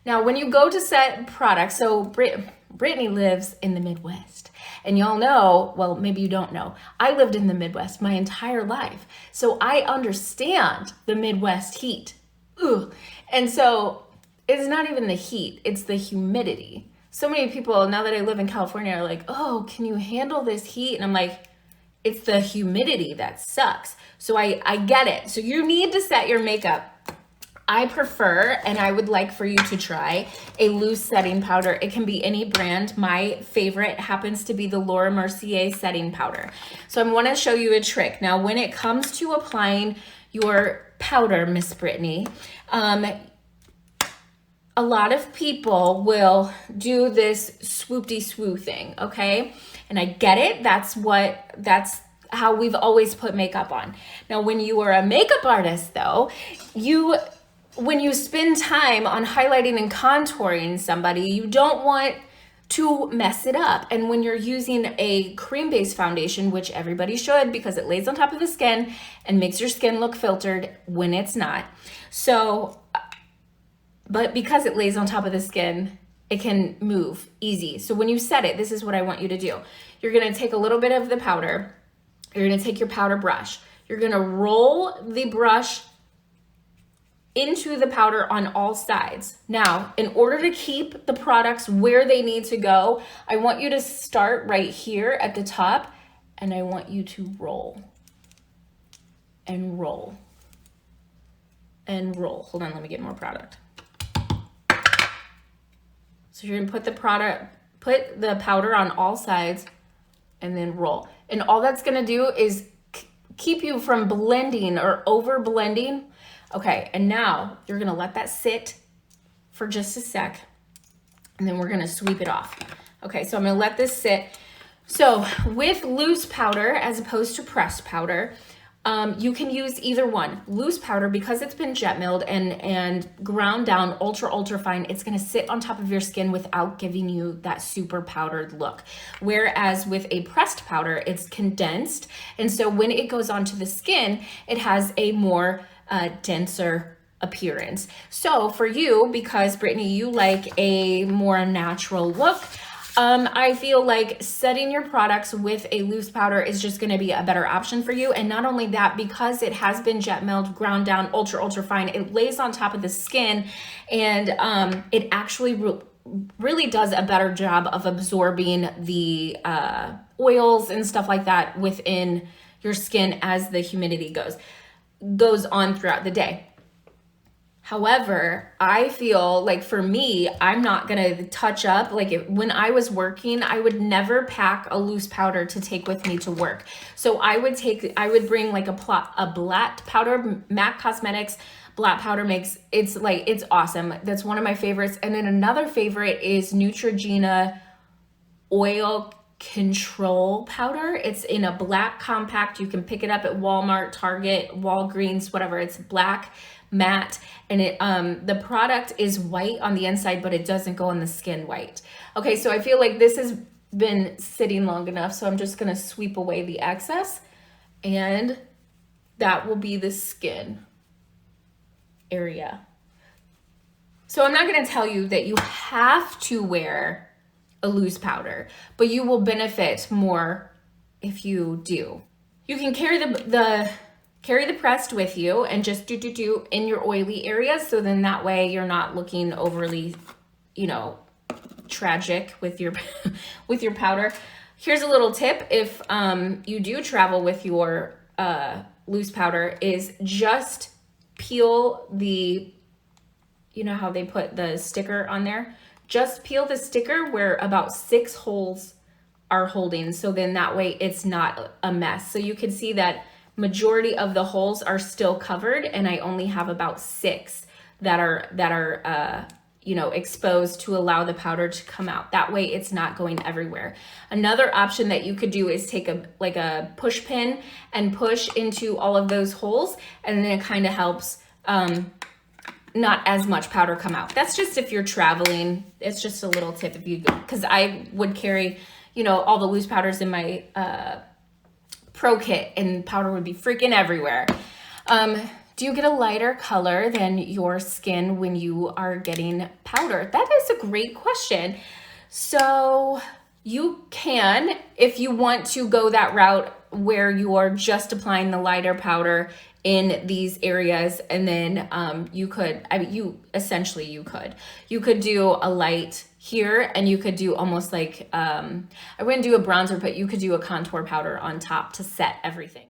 Now, when you go to set products, so Brittany lives in the Midwest. And y'all know, well, maybe you don't know, I lived in the Midwest my entire life. So I understand the Midwest heat. Ugh. And so it's not even the heat, it's the humidity. So many people, now that I live in California, are like, oh, can you handle this heat? And I'm like, it's the humidity that sucks. So I get it. So you need to set your makeup. I prefer, and I would like for you to try, a loose setting powder. It can be any brand. My favorite happens to be the Laura Mercier setting powder. So I want to show you a trick. Now, when it comes to applying your powder, Miss Brittany, a lot of people will do this swoop-de-swoo thing, okay? And I get it. That's how we've always put makeup on. Now, when you are a makeup artist, though, when you spend time on highlighting and contouring somebody, you don't want to mess it up. And when you're using a cream-based foundation, which everybody should because it lays on top of the skin and makes your skin look filtered when it's not. So, but because it lays on top of the skin, it can move easy. So when you set it, this is what I want you to do. You're gonna take a little bit of the powder. You're gonna take your powder brush. You're gonna roll the brush into the powder on all sides. Now, in order to keep the products where they need to go, I want you to start right here at the top, and I want you to roll and roll and roll. Hold on, let me get more product. So you're gonna put the powder on all sides and then roll. And all that's gonna do is keep you from blending or over blending. Okay, and now you're gonna let that sit for just a sec, and then we're gonna sweep it off. Okay, so I'm gonna let this sit. So with loose powder as opposed to pressed powder, you can use either one. Loose powder, because it's been jet milled and ground down ultra fine, it's gonna sit on top of your skin without giving you that super powdered look. Whereas with a pressed powder, it's condensed, and so when it goes onto the skin, it has a more denser appearance. So for you, because Brittany, you like a more natural look, I feel like setting your products with a loose powder is just going to be a better option for you. And not only that, because it has been jet milled, ground down, ultra fine, it lays on top of the skin, and it actually really does a better job of absorbing the oils and stuff like that within your skin as the humidity goes on throughout the day. However, I feel like for me, I'm not gonna touch up. Like when I was working, I would never pack a loose powder to take with me to work. So I would bring like a black powder. MAC Cosmetics black powder it's awesome. That's one of my favorites. And then another favorite is Neutrogena oil control powder. It's in a black compact. You can pick it up at Walmart, Target, Walgreens, whatever. It's black, matte, and the product is white on the inside, but it doesn't go on the skin white. Okay, so I feel like this has been sitting long enough, so I'm just gonna sweep away the excess, and that will be the skin area. So I'm not gonna tell you that you have to wear a loose powder, but you will benefit more if you do. You can carry the pressed with you and just do in your oily areas, so then that way you're not looking overly, tragic with your with your powder. Here's a little tip: if you do travel with your loose powder, is just peel the, how they put the sticker on there. Just peel the sticker where about 6 holes are holding, so then that way it's not a mess. So you can see that majority of the holes are still covered, and I only have about 6 that are exposed to allow the powder to come out. That way it's not going everywhere. Another option that you could do is take a push pin and push into all of those holes, and then it kind of helps not as much powder come out. That's just if you're traveling. It's just a little tip if you go, because I would carry, all the loose powders in my pro kit, and powder would be freaking everywhere. Do you get a lighter color than your skin when you are getting powder? That is a great question. So you can, if you want to go that route where you are just applying the lighter powder in these areas, and then you could, you could do a light here, and you could do almost like, I wouldn't do a bronzer, but you could do a contour powder on top to set everything.